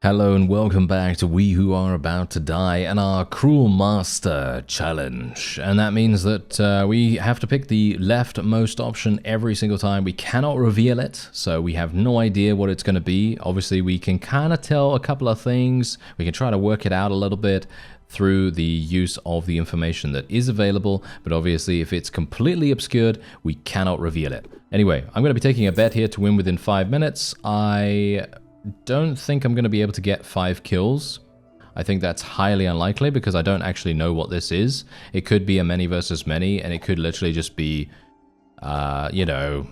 Hello and welcome back to We Who Are About to Die and our Cruel Master challenge. And that means that we have to pick the leftmost option every single time. We cannot reveal it, so we have no idea what it's going to be. Obviously, we can kind of tell a couple of things. We can try to work it out a little bit through the use of the information that is available. But obviously, if it's completely obscured, we cannot reveal it. Anyway, I'm going to be taking a bet here to win within 5 minutes. I don't think I'm going to be able to get 5 kills. I think that's highly unlikely because I don't actually know what this is. It could be a many versus many, and it could literally just be, you know,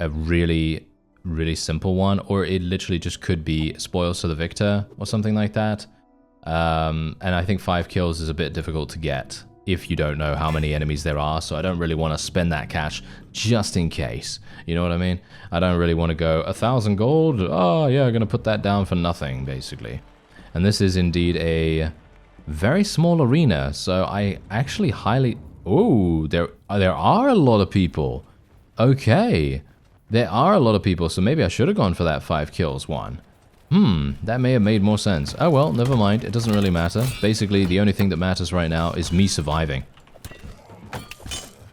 a really, really simple one, or it literally just could be spoils to the victor or something like that. And I think 5 kills is a bit difficult to get if you don't know how many enemies there are, so I don't really want to spend that cash just in case. You know what I mean? I don't really want to go 1,000 gold. Oh yeah, I'm gonna put that down for nothing, basically. And this is indeed a very small arena, so I actually highly... Oh, there are a lot of people. Okay, there are a lot of people, so maybe I should have gone for that 5 kills one. That may have made more sense. Oh well, never mind. It doesn't really matter. Basically, the only thing that matters right now is me surviving.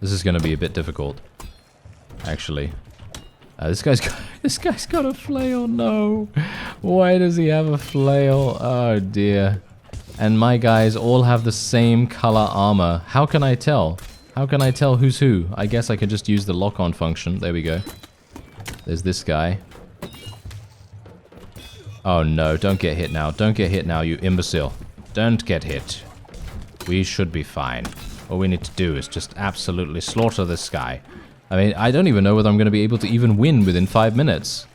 This is going to be a bit difficult, actually. This guy's got a flail. No, why does he have a flail? Oh dear. And my guys all have the same color armor. How can I tell? How can I tell who's who? I guess I could just use the lock-on function. There we go. There's this guy. Oh no, don't get hit now. Don't get hit now, you imbecile. Don't get hit. We should be fine. All we need to do is just absolutely slaughter this guy. I mean, I don't even know whether I'm going to be able to even win within 5 minutes.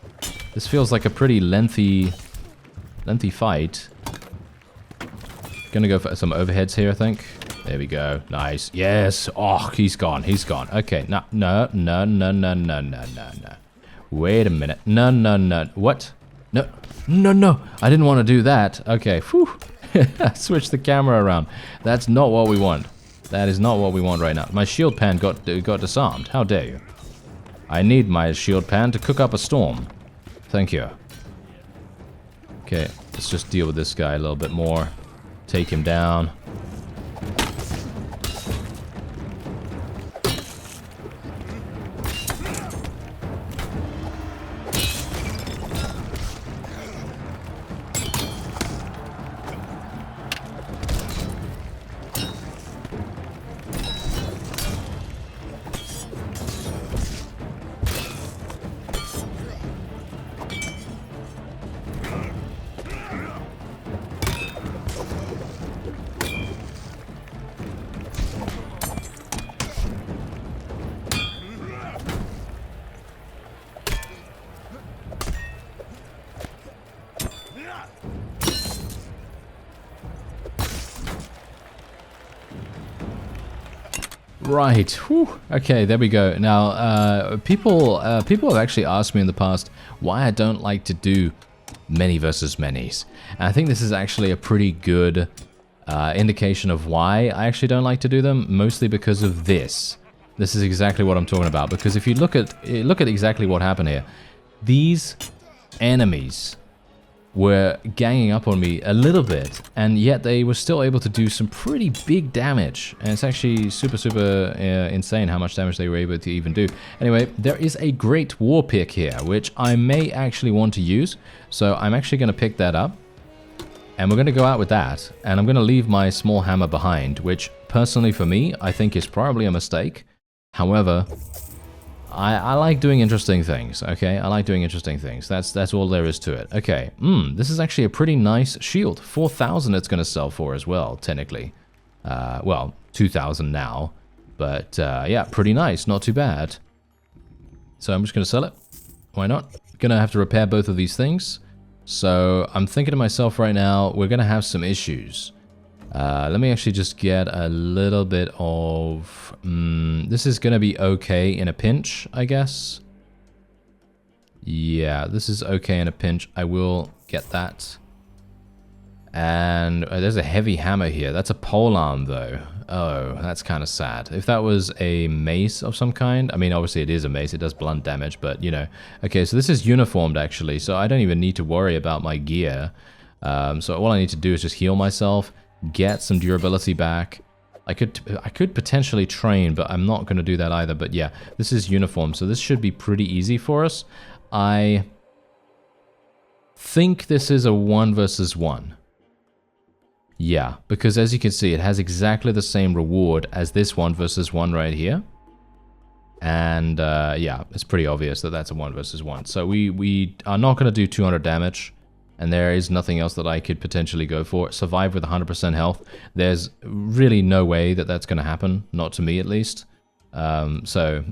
This feels like a pretty lengthy fight. Gonna go for some overheads here, I think. There we go. Nice. Yes. Oh, he's gone. He's gone. Okay. No. Wait a minute. No. What? No, I didn't want to do that. Okay, whew. Switch the camera around. That's not what we want. That is not what we want right now. My shield pan got disarmed. How dare you? I need my shield pan to cook up a storm. Thank you. Okay, let's just deal with this guy a little bit more. Take him down. Right. Whew. Okay, there we go. Now, people have actually asked me in the past why I don't like to do many versus manys. And I think this is actually a pretty good indication of why I actually don't like to do them, mostly because of this. This is exactly what I'm talking about, because if you look at exactly what happened here, these enemies were ganging up on me a little bit, and yet they were still able to do some pretty big damage. And it's actually super insane how much damage they were able to even do. Anyway, there is a great war pick here, which I may actually want to use. So I'm actually going to pick that up, and we're going to go out with that. And I'm going to leave my small hammer behind, which personally for me, I think is probably a mistake. However, I like doing interesting things, okay? I like doing interesting things. That's all there is to it. Okay, this is actually a pretty nice shield. 4,000 it's going to sell for as well, technically. Well, 2,000 now. But, yeah, pretty nice. Not too bad. So I'm just going to sell it. Why not? Going to have to repair both of these things. So I'm thinking to myself right now, we're going to have some issues. Let me actually just get a little bit of... this is going to be okay in a pinch, I guess. Yeah, this is okay in a pinch. I will get that. And there's a heavy hammer here. That's a polearm, though. Oh, that's kind of sad. If that was a mace of some kind, I mean, obviously it is a mace. It does blunt damage, but, you know. Okay, so this is uniformed, actually, so I don't even need to worry about my gear. So all I need to do is just heal myself, get some durability back. I could potentially train, but I'm not going to do that either. But yeah, this is uniform, so this should be pretty easy for us. I think this is a 1 versus 1. Yeah, because as you can see, it has exactly the same reward as this 1 versus 1 right here. And yeah, it's pretty obvious that that's a 1 versus 1. So we are not going to do 200 damage. And there is nothing else that I could potentially go for. Survive with 100% health. There's really no way that that's going to happen. Not to me, at least. So,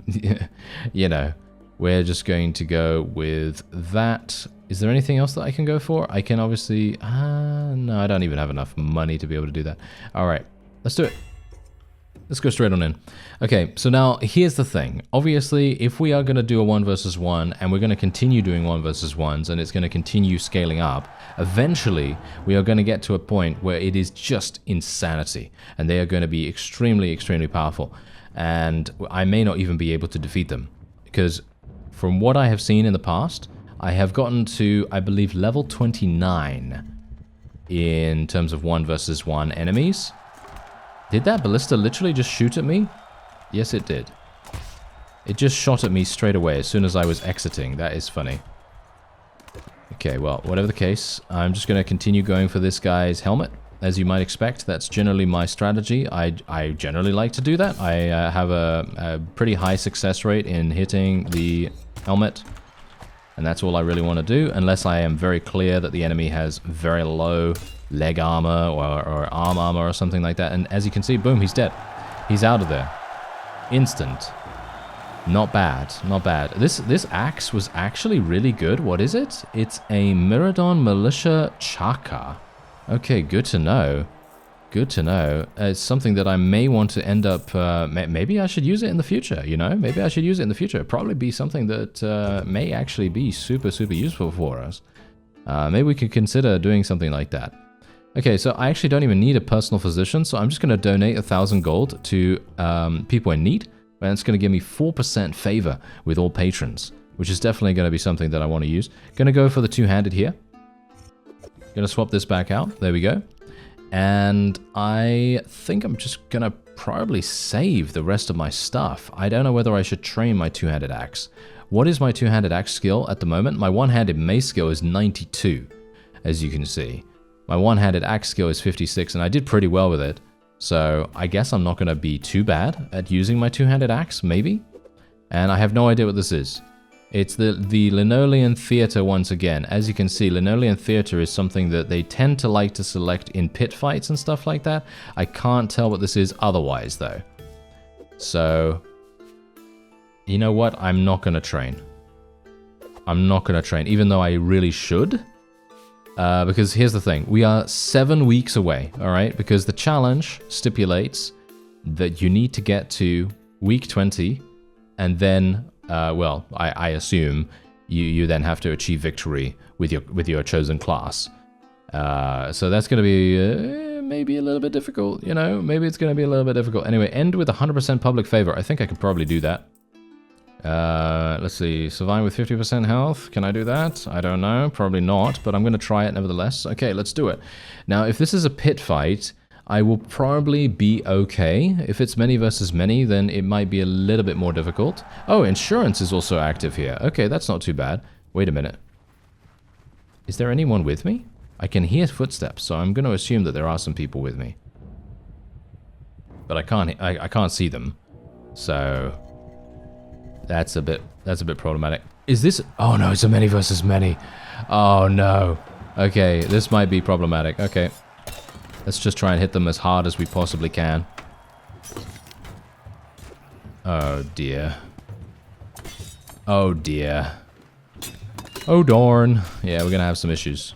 you know, we're just going to go with that. Is there anything else that I can go for? I can obviously... no, I don't even have enough money to be able to do that. All right, let's do it. Let's go straight on in. Okay, so now here's the thing. Obviously, if we are going to do a 1 versus 1, and we're going to continue doing 1 versus 1s, and it's going to continue scaling up, eventually we are going to get to a point where it is just insanity, and they are going to be extremely, extremely powerful. And I may not even be able to defeat them, because from what I have seen in the past, I have gotten to, I believe, level 29 in terms of 1 versus 1 enemies. Did that ballista literally just shoot at me? Yes, it did. It just shot at me straight away as soon as I was exiting. That is funny. Okay, well, whatever the case, I'm just going to continue going for this guy's helmet. As you might expect, that's generally my strategy. I generally like to do that. I have a pretty high success rate in hitting the helmet. And that's all I really want to do, unless I am very clear that the enemy has very low leg armor or arm armor or something like that. And as you can see, boom, he's dead. He's out of there. Instant. Not bad, not bad. This axe was actually really good. What is it? It's a Miradon Militia Chaka. Okay, good to know. Good to know. It's something that I may want to end up... maybe I should use it in the future, you know? Maybe I should use it in the future. It'd probably be something that may actually be super, super useful for us. Maybe we could consider doing something like that. Okay, so I actually don't even need a personal physician, so I'm just going to donate 1,000 gold to people in need. And it's going to give me 4% favor with all patrons, which is definitely going to be something that I want to use. Going to go for the two-handed here. Going to swap this back out. There we go. And I think I'm just going to probably save the rest of my stuff. I don't know whether I should train my two-handed axe. What is my two-handed axe skill at the moment? My one-handed mace skill is 92, as you can see. My one-handed axe skill is 56, and I did pretty well with it. So I guess I'm not going to be too bad at using my two-handed axe, maybe? And I have no idea what this is. It's the Linoleum Theater once again. As you can see, Linoleum Theater is something that they tend to like to select in pit fights and stuff like that. I can't tell what this is otherwise, though. So, you know what? I'm not going to train. I'm not going to train, even though I really should. Because here's the thing. We are 7 weeks away, alright? Because the challenge stipulates that you need to get to week 20, and then... well, I assume you then have to achieve victory with your chosen class. So that's going to be maybe a little bit difficult, you know? Maybe it's going to be a little bit difficult. Anyway, end with 100% public favor. I think I could probably do that. Let's see. Survive with 50% health. Can I do that? I don't know. Probably not, but I'm going to try it nevertheless. Okay, let's do it. Now, if this is a pit fight... I will probably be okay. If it's many versus many, then it might be a little bit more difficult. Oh, insurance is also active here. Okay, that's not too bad. Wait a minute. Is there anyone with me? I can hear footsteps, so I'm going to assume that there are some people with me. But I can't see them. So that's a bit problematic. Is this... Oh no, it's a many versus many. Oh no. Okay, this might be problematic. Okay. Let's just try and hit them as hard as we possibly can. Oh dear. Oh dear. Oh darn. Yeah, we're gonna have some issues.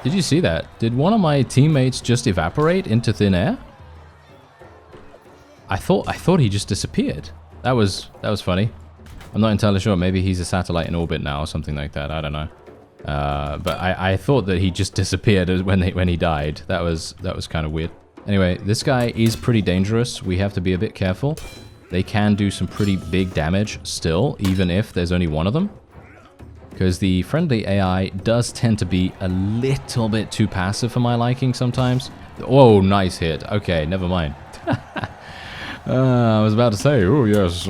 Did you see that? Did one of my teammates just evaporate into thin air? I thought he just disappeared. That was funny. I'm not entirely sure. Maybe he's a satellite in orbit now or something like that. I don't know. But I thought that he just disappeared when he died. That was kind of weird. Anyway, this guy is pretty dangerous. We have to be a bit careful. They can do some pretty big damage still, even if there's only one of them. Because the friendly AI does tend to be a little bit too passive for my liking sometimes. Oh, nice hit. Okay, never mind. I was about to say, oh yes.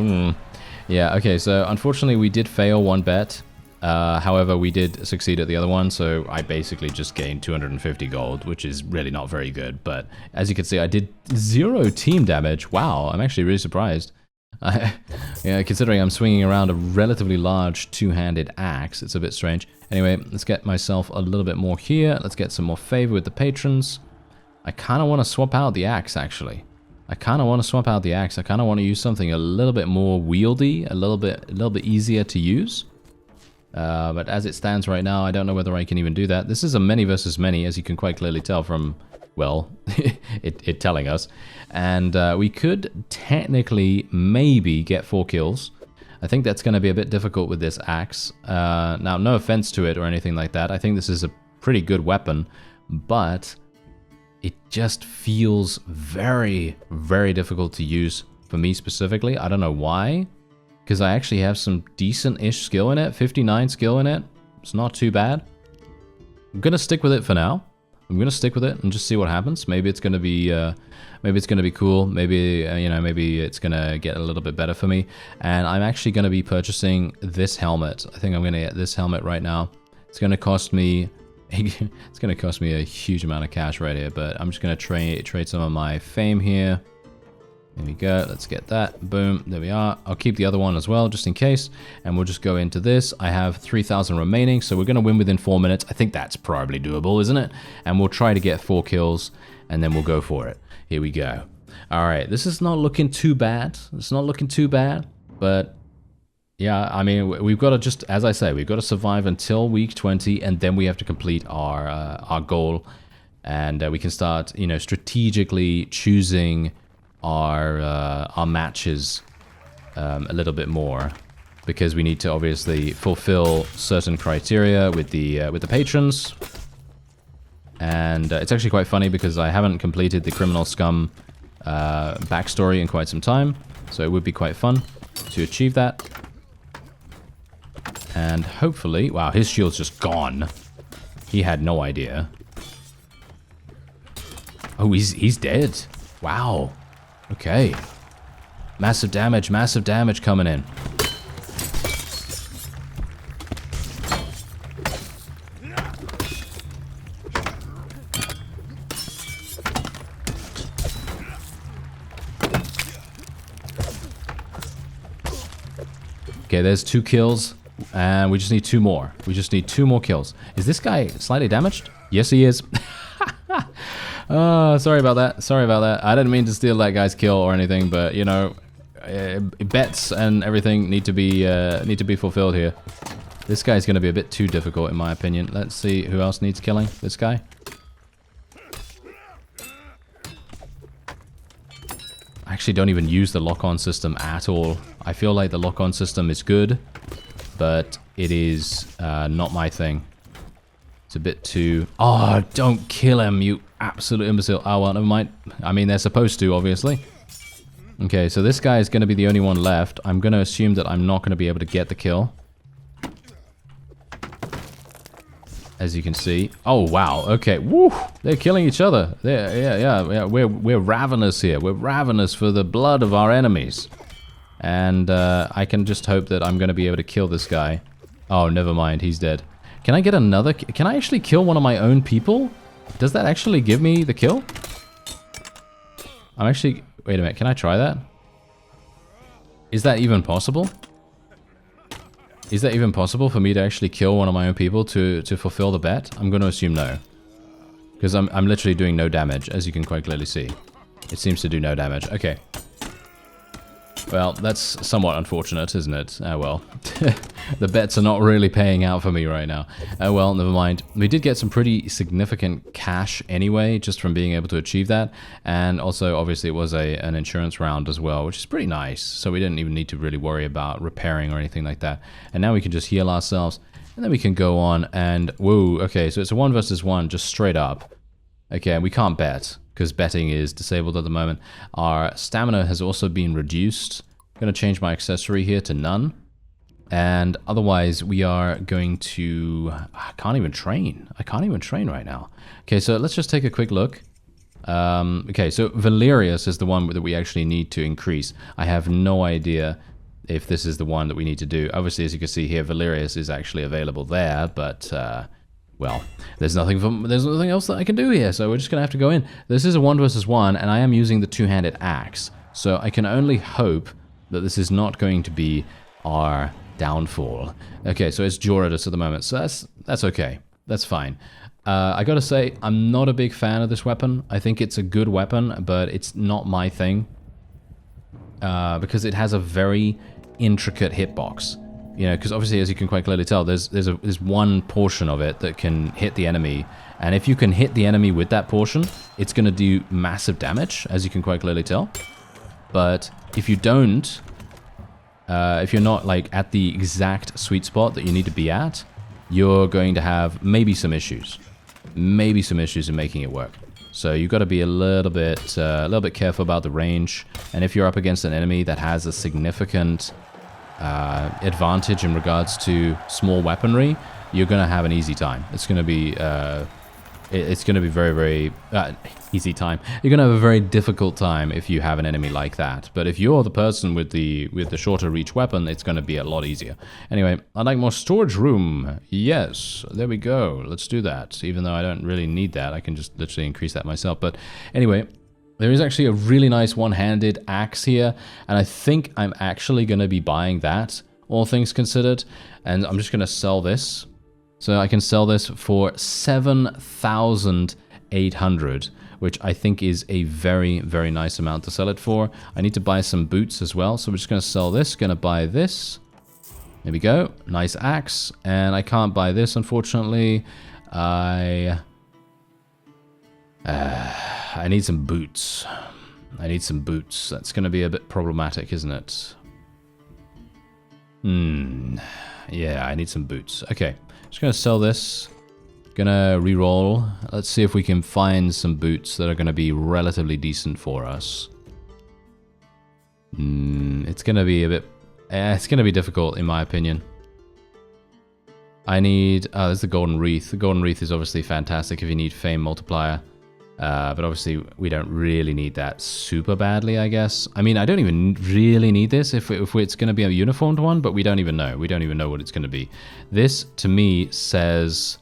Yeah, okay, so unfortunately we did fail one bet. However, we did succeed at the other one, so I basically just gained 250 gold, which is really not very good. But as you can see, I did 0 team damage. Wow, I'm actually really surprised. Yeah, considering I'm swinging around a relatively large two-handed axe, it's a bit strange. Anyway, let's get myself a little bit more here. Let's get some more favor with the patrons. I kind of want to swap out the axe, actually. I kind of want to swap out the axe. I kind of want to use something a little bit more wieldy, a little bit easier to use. But as it stands right now, I don't know whether I can even do that. This is a many versus many, as you can quite clearly tell from, well, it telling us. And we could technically maybe get 4 kills. I think that's going to be a bit difficult with this axe. Now, no offense to it or anything like that. I think this is a pretty good weapon, but it just feels very, very difficult to use for me specifically. I don't know why. Because I actually have some decent-ish skill in it. 59 skill in it. It's not too bad. I'm going to stick with it for now. I'm going to stick with it and just see what happens. Maybe it's going to be cool. Maybe, maybe it's going to get a little bit better for me. And I'm actually going to be purchasing this helmet. I think I'm going to get this helmet right now. It's going to cost me... it's going to cost me a huge amount of cash right here. But I'm just going to trade some of my fame here. There we go, let's get that. Boom, there we are. I'll keep the other one as well, just in case. And we'll just go into this. I have 3,000 remaining, so we're going to win within 4 minutes. I think that's probably doable, isn't it? And we'll try to get 4 kills, and then we'll go for it. Here we go. All right, this is not looking too bad. It's not looking too bad, but... yeah, I mean, we've got to just, as I say, we've got to survive until week 20, and then we have to complete our goal. And we can start, strategically choosing... our matches a little bit more, because we need to obviously fulfill certain criteria with the patrons. And it's actually quite funny because I haven't completed the Criminal Scum backstory in quite some time, so it would be quite fun to achieve that. And hopefully, wow, his shield's just gone. He had no idea. Oh, he's dead. Wow. Okay. Massive damage coming in. Okay, there's 2 kills, and we just need 2 more. We just need 2 more kills. Is this guy slightly damaged? Yes, he is. Sorry about that. Sorry about that. I didn't mean to steal that guy's kill or anything, but bets and everything need to be fulfilled here. This guy's going to be a bit too difficult in my opinion. Let's see who else needs killing. This guy. I actually don't even use the lock-on system at all. I feel like the lock-on system is good, but it is not my thing. It's a bit too... oh, don't kill him, you absolute imbecile. Oh, well, never mind. I mean, they're supposed to, obviously. Okay, so this guy is going to be the only one left. I'm going to assume that I'm not going to be able to get the kill. As you can see. Oh, wow. Okay. Woo! They're killing each other. Yeah. We're ravenous here. We're ravenous for the blood of our enemies. And I can just hope that I'm going to be able to kill this guy. Oh, never mind. He's dead. Can I get another... can I actually kill one of my own people? Does that actually give me the kill? I'm actually... wait a minute. Can I try that? Is that even possible? Is that even possible for me to actually kill one of my own people to fulfill the bet? I'm going to assume no. Because I'm literally doing no damage, as you can quite clearly see. It seems to do no damage. Okay. Well, that's somewhat unfortunate, isn't it? Oh well. The bets are not really paying out for me right now. Oh well, never mind. We did get some pretty significant cash anyway, just from being able to achieve that. And also, obviously, it was an insurance round as well, which is pretty nice. So we didn't even need to really worry about repairing or anything like that. And now we can just heal ourselves. And then we can go on and... Whoa, okay, so it's a 1 versus 1, just straight up. Okay, we can't bet, because betting is disabled at the moment. Our stamina has also been reduced. I'm going to change my accessory here to none. And otherwise, we are going to... I can't even train. I can't even train right now. Okay, so let's just take a quick look. Okay, so Valerius is the one that we actually need to increase. I have no idea if this is the one that we need to do. Obviously, as you can see here, Valerius is actually available there, but... well, there's nothing else that I can do here, so we're just going to have to go in. This is a 1 versus 1, and I am using the two-handed axe. So I can only hope that this is not going to be our downfall. Okay, so it's Joradus at the moment, so that's okay. That's fine. I gotta say, I'm not a big fan of this weapon. I think it's a good weapon, but it's not my thing. Because it has a very intricate hitbox. You know, because obviously, as you can quite clearly tell, there's one portion of it that can hit the enemy, and if you can hit the enemy with that portion, it's going to do massive damage, as you can quite clearly tell. But if you don't, if you're not like at the exact sweet spot that you need to be at, you're going to have maybe some issues in making it work. So you've got to be a little bit careful about the range, and if you're up against an enemy that has a significant advantage in regards to small weaponry, you're going to have an easy time. It's going to be very, very easy time. You're going to have a very difficult time if you have an enemy like that. But if you're the person with the shorter reach weapon, it's going to be a lot easier. Anyway, I'd like more storage room. Yes, there we go. Let's do that. Even though I don't really need that, I can just literally increase that myself. But anyway, there is actually a really nice one-handed axe here, and I think I'm actually going to be buying that, all things considered, and I'm just going to sell this. So I can sell this for 7,800, which I think is a very, very nice amount to sell it for. I need to buy some boots as well, so we're just going to sell this, going to buy this. There we go, nice axe, and I can't buy this, unfortunately. I need some boots. That's going to be a bit problematic, isn't it? Yeah, I need some boots. Okay, just going to sell this. Gonna re-roll. Let's see if we can find some boots that are going to be relatively decent for us. It's going to be a bit... it's going to be difficult, in my opinion. I need... Oh, there's the Golden Wreath. The Golden Wreath is obviously fantastic if you need Fame Multiplier. But obviously, we don't really need that super badly, I guess. I mean, I don't even really need this if it's going to be a uniformed one, but we don't even know. We don't even know what it's going to be. This, to me, says...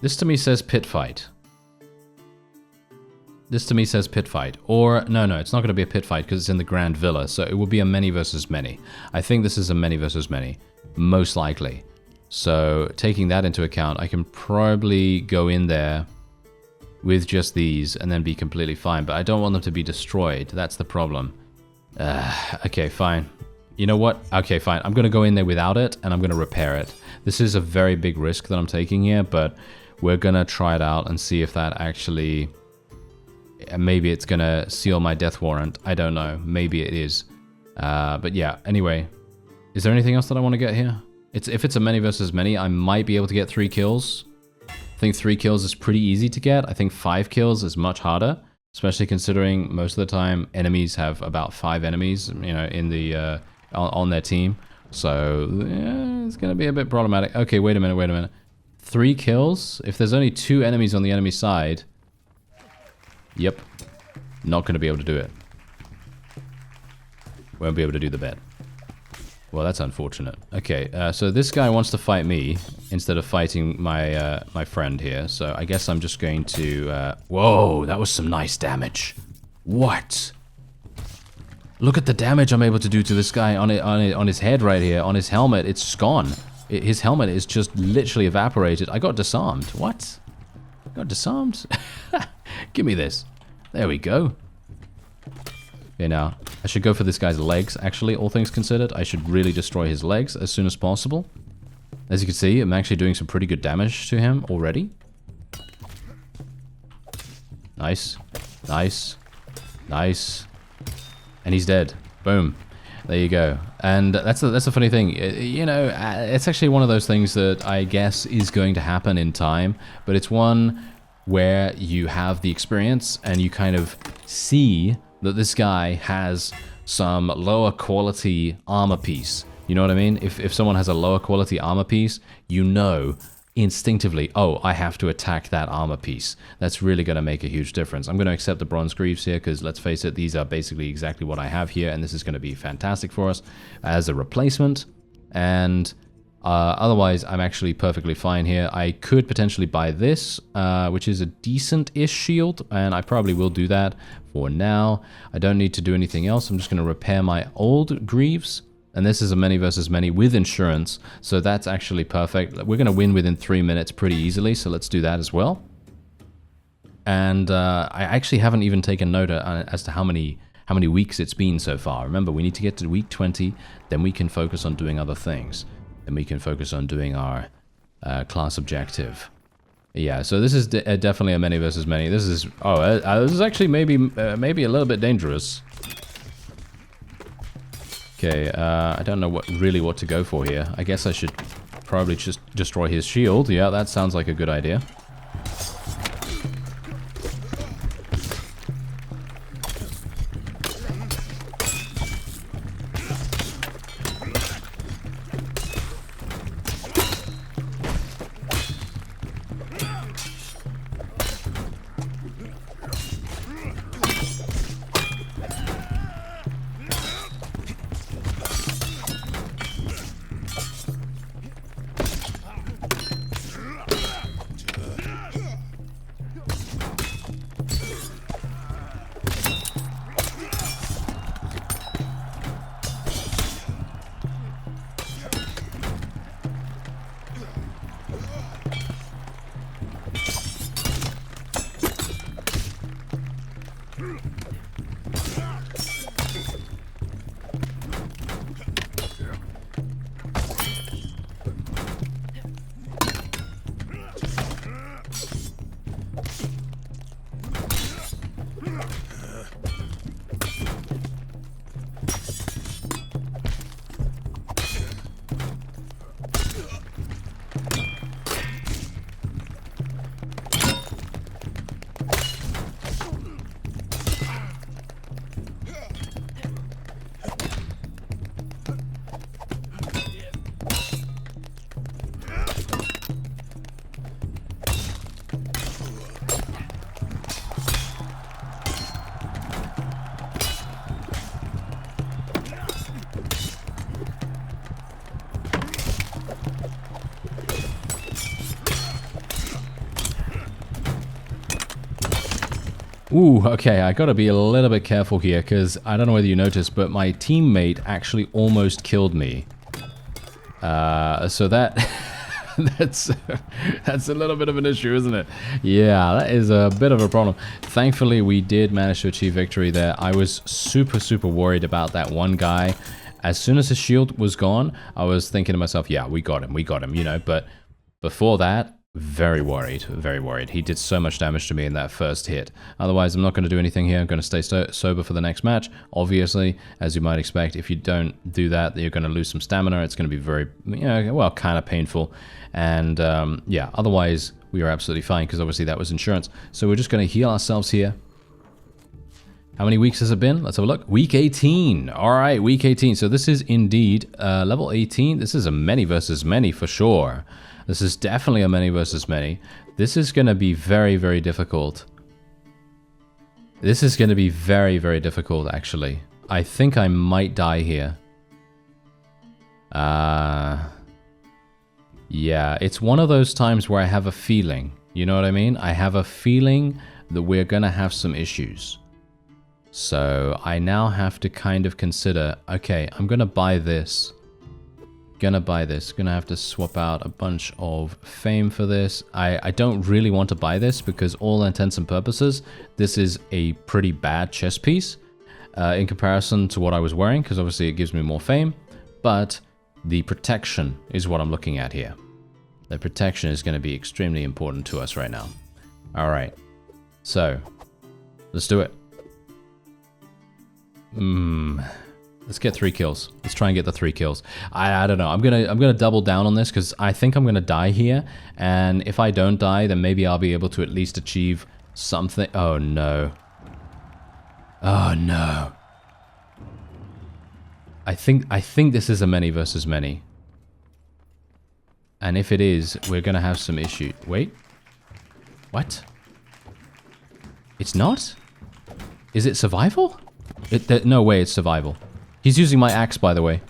this to me says Pit Fight. This to me says Pit Fight. Or, no, it's not going to be a Pit Fight because it's in the Grand Villa, so it will be a many versus many. I think this is a many versus many, most likely. So, taking that into account, I can probably go in there with just these and then be completely fine. But I don't want them to be destroyed. That's the problem. Okay, fine. You know what? Okay, fine. I'm going to go in there without it, and I'm going to repair it. This is a very big risk that I'm taking here, but we're going to try it out and see if that actually... Maybe it's going to seal my death warrant. I don't know. Maybe it is. But yeah, anyway. Is there anything else that I want to get here? If it's a many versus many, I might be able to get 3 kills. I think 3 kills is pretty easy to get. I think 5 kills is much harder, especially considering most of the time enemies have about 5 enemies, you know, in the on their team. So yeah, it's gonna be a bit problematic. Okay, wait a minute. 3 kills? If there's only 2 enemies on the enemy side, yep, not gonna be able to do it. Won't be able to do the bet. Well, that's unfortunate. Okay, so this guy wants to fight me instead of fighting my my friend here. So I guess I'm just going to... Whoa, that was some nice damage. What? Look at the damage I'm able to do to this guy on his head right here. On his helmet, it's just gone. His helmet is just literally evaporated. I got disarmed. What? Got disarmed. Give me this. There we go. Okay, now, I should go for this guy's legs, actually, all things considered. I should really destroy his legs as soon as possible. As you can see, I'm actually doing some pretty good damage to him already. Nice. Nice. Nice. And he's dead. Boom. There you go. And that's the funny thing. You know, it's actually one of those things that I guess is going to happen in time, but it's one where you have the experience and you kind of see that this guy has some lower quality armor piece. You know what I mean? If someone has a lower quality armor piece, you know instinctively, oh, I have to attack that armor piece. That's really going to make a huge difference. I'm going to accept the bronze greaves here because, let's face it, these are basically exactly what I have here, and this is going to be fantastic for us as a replacement. And otherwise, I'm actually perfectly fine here. I could potentially buy this, which is a decent-ish shield, and I probably will do that for now. I don't need to do anything else. I'm just going to repair my old greaves. And this is a many versus many with insurance, so that's actually perfect. We're going to win within 3 minutes pretty easily, so let's do that as well. And I actually haven't even taken note as to how many weeks it's been so far. Remember, we need to get to week 20, then we can focus on doing other things. Then we can focus on doing our class objective. Yeah, so this is definitely a many versus many. This is this is actually maybe a little bit dangerous. Okay, I don't know what to go for here. I guess I should probably just destroy his shield. Yeah, that sounds like a good idea. Ooh, okay, I gotta be a little bit careful here, because I don't know whether you noticed, but my teammate actually almost killed me. So that... that's a little bit of an issue, isn't it? Yeah, that is a bit of a problem. Thankfully, we did manage to achieve victory there. I was super worried about that one guy. As soon as his shield was gone, I was thinking to myself, yeah, we got him, you know, but before that, very worried. He did so much damage to me in that first hit. Otherwise, I'm not going to do anything here. I'm going to stay sober for the next match. Obviously, as you might expect, if you don't do that, you're going to lose some stamina. It's going to be very, well, kind of painful. And yeah, otherwise, we are absolutely fine because obviously that was insurance. So we're just going to heal ourselves here. How many weeks has it been? Let's have a look. Week 18. All right, week 18. So this is indeed level 18. This is a many versus many for sure. This is definitely a many versus many. This is going to be very difficult. This is going to be very difficult, actually. I think I might die here. Yeah, it's one of those times where I have a feeling. You know what I mean? I have a feeling that we're going to have some issues. So I now have to kind of consider, okay, I'm going to buy this. Gonna buy this. Gonna have to swap out a bunch of fame for this. I don't really want to buy this because all intents and purposes, this is a pretty bad chest piece in comparison to what I was wearing, because obviously it gives me more fame, but the protection is what I'm looking at here. The protection is going to be extremely important to us right now. All right, so let's do it. Let's get 3 kills. Let's try and get the 3 kills. I don't know. I'm gonna double down on this because I think I'm gonna die here. And if I don't die, then maybe I'll be able to at least achieve something. Oh no. Oh no. I think this is a many versus many. And if it is, we're gonna have some issue. Wait. What? It's not? Is it survival? No way it's survival. He's using my axe, by the way.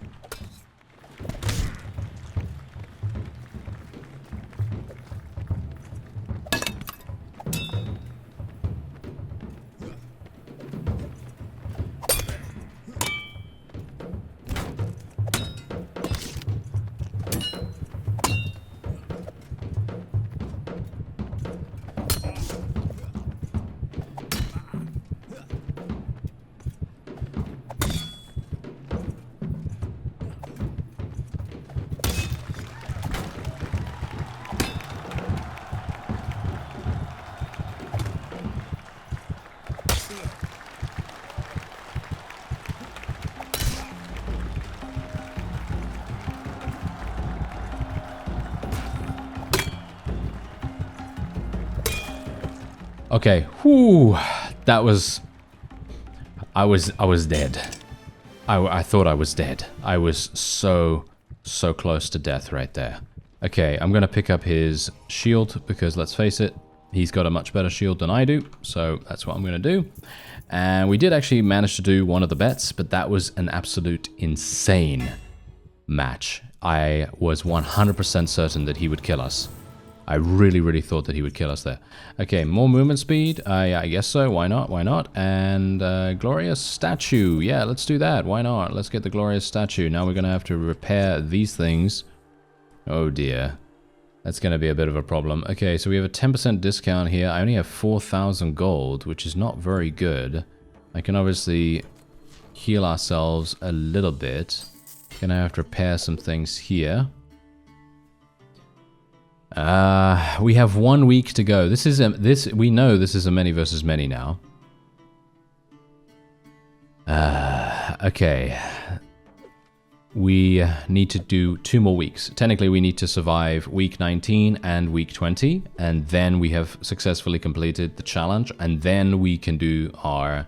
Okay, whew, that was... I was dead. I thought I was dead. I was so close to death right there. Okay, I'm gonna pick up his shield because let's face it, he's got a much better shield than I do, so that's what I'm gonna do. And we did actually manage to do one of the bets, but that was an absolute insane match. I was 100% certain that he would kill us. I really thought that he would kill us there. Okay, more movement speed. Yeah, I guess so. Why not? Why not? And glorious statue. Yeah, let's do that. Why not? Let's get the glorious statue. Now we're going to have to repair these things. Oh dear. That's going to be a bit of a problem. Okay, so we have a 10% discount here. I only have 4,000 gold, which is not very good. I can obviously heal ourselves a little bit. Gonna have to repair some things here. We have 1 week to go. We know this is a many versus many now. Okay. We need to do 2 more weeks. Technically, we need to survive week 19 and week 20, and then we have successfully completed the challenge, and then we can do our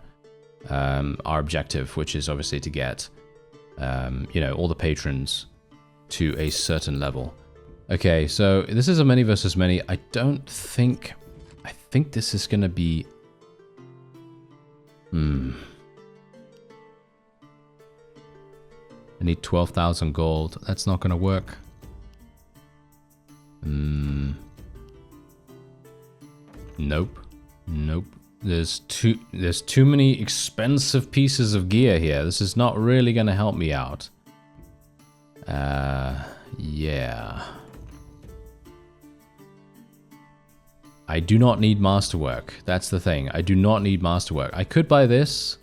objective, which is obviously to get, you know, all the patrons to a certain level. Okay, so this is a many versus many. I think this is gonna be... I need 12,000 gold. That's not gonna work. Nope. Nope. There's too many expensive pieces of gear here. This is not really gonna help me out. Yeah. I do not need masterwork. That's the thing. I do not need masterwork. I could buy this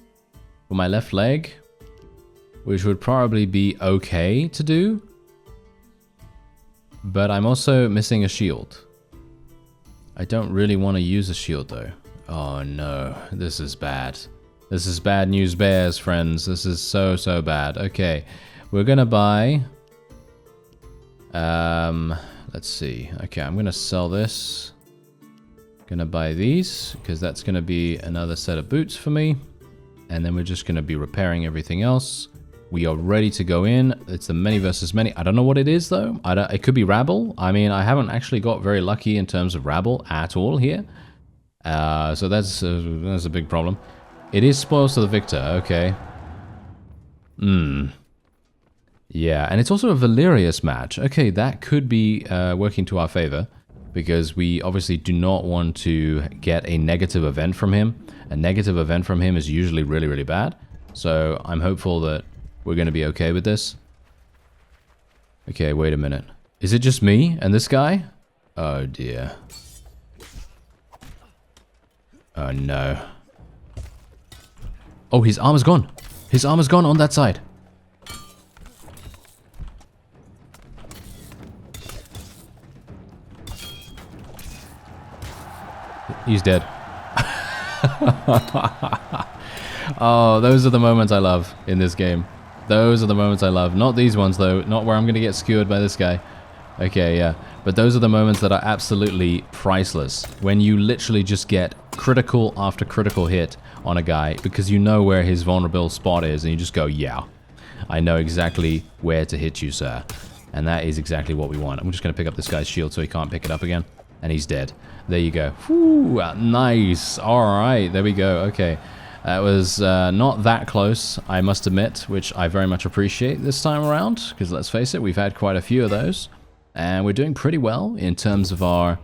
for my left leg, which would probably be okay to do. But I'm also missing a shield. I don't really want to use a shield though. Oh no, this is bad. This is bad news bears, friends. This is so bad. Okay, we're gonna buy... let's see. Okay, I'm gonna sell this. Gonna buy these, because that's gonna be another set of boots for me. And then we're just gonna be repairing everything else. We are ready to go in. It's the many versus many. I don't know what it is though. It could be rabble. I mean, I haven't actually got very lucky in terms of rabble at all here. So that's a big problem. It is spoils to the victor. Okay. Yeah, and it's also a Valerius match. Okay, that could be working to our favor, because we obviously do not want to get a negative event from him. A negative event from him is usually really bad. So I'm hopeful that we're going to be okay with this. Okay, wait a minute. Is it just me and this guy? Oh dear. Oh no. Oh, his armor's gone. His armor's gone on that side. He's dead. Oh, those are the moments I love in this game. Those are the moments I love. Not these ones, though. Not where I'm going to get skewered by this guy. Okay, yeah. But those are the moments that are absolutely priceless. When you literally just get critical after critical hit on a guy because you know where his vulnerable spot is and you just go, yeah, I know exactly where to hit you, sir. And that is exactly what we want. I'm just going to pick up this guy's shield so he can't pick it up again. And he's dead. There you go. Whew, nice. Alright, there we go. Okay. That was not that close, I must admit, which I very much appreciate this time around. Because let's face it, we've had quite a few of those. And we're doing pretty well in terms of our...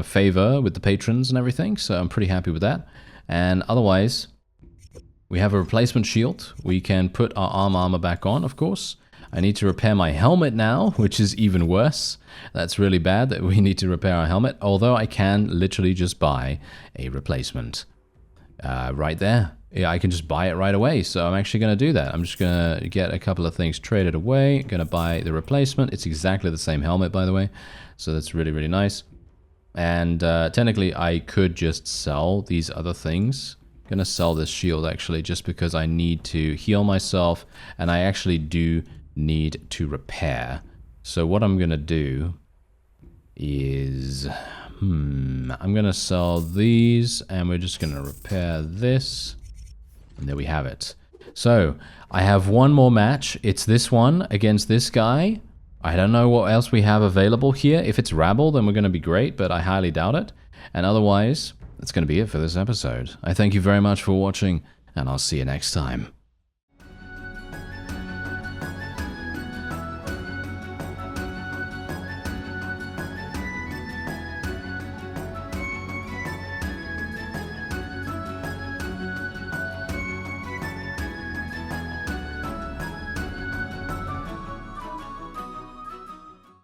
favor with the patrons and everything. So I'm pretty happy with that. And otherwise, we have a replacement shield. We can put our armor back on, of course. I need to repair my helmet now, which is even worse. That's really bad that we need to repair our helmet, although I can literally just buy a replacement. Right there. Yeah, I can just buy it right away, so I'm actually going to do that. I'm just going to get a couple of things traded away. Going to buy the replacement. It's exactly the same helmet, by the way, so that's really, really nice. And technically, I could just sell these other things. Going to sell this shield, actually, just because I need to heal myself, and I actually do need to repair. So what I'm gonna do is I'm gonna sell these and we're just gonna repair this, and there we have it. So I have one more match. It's this one against this guy. I don't know what else we have available here. If it's Rabble, then we're gonna be great, but I highly doubt it. And otherwise, that's gonna be it for this episode. I thank you very much for watching, and I'll see you next time.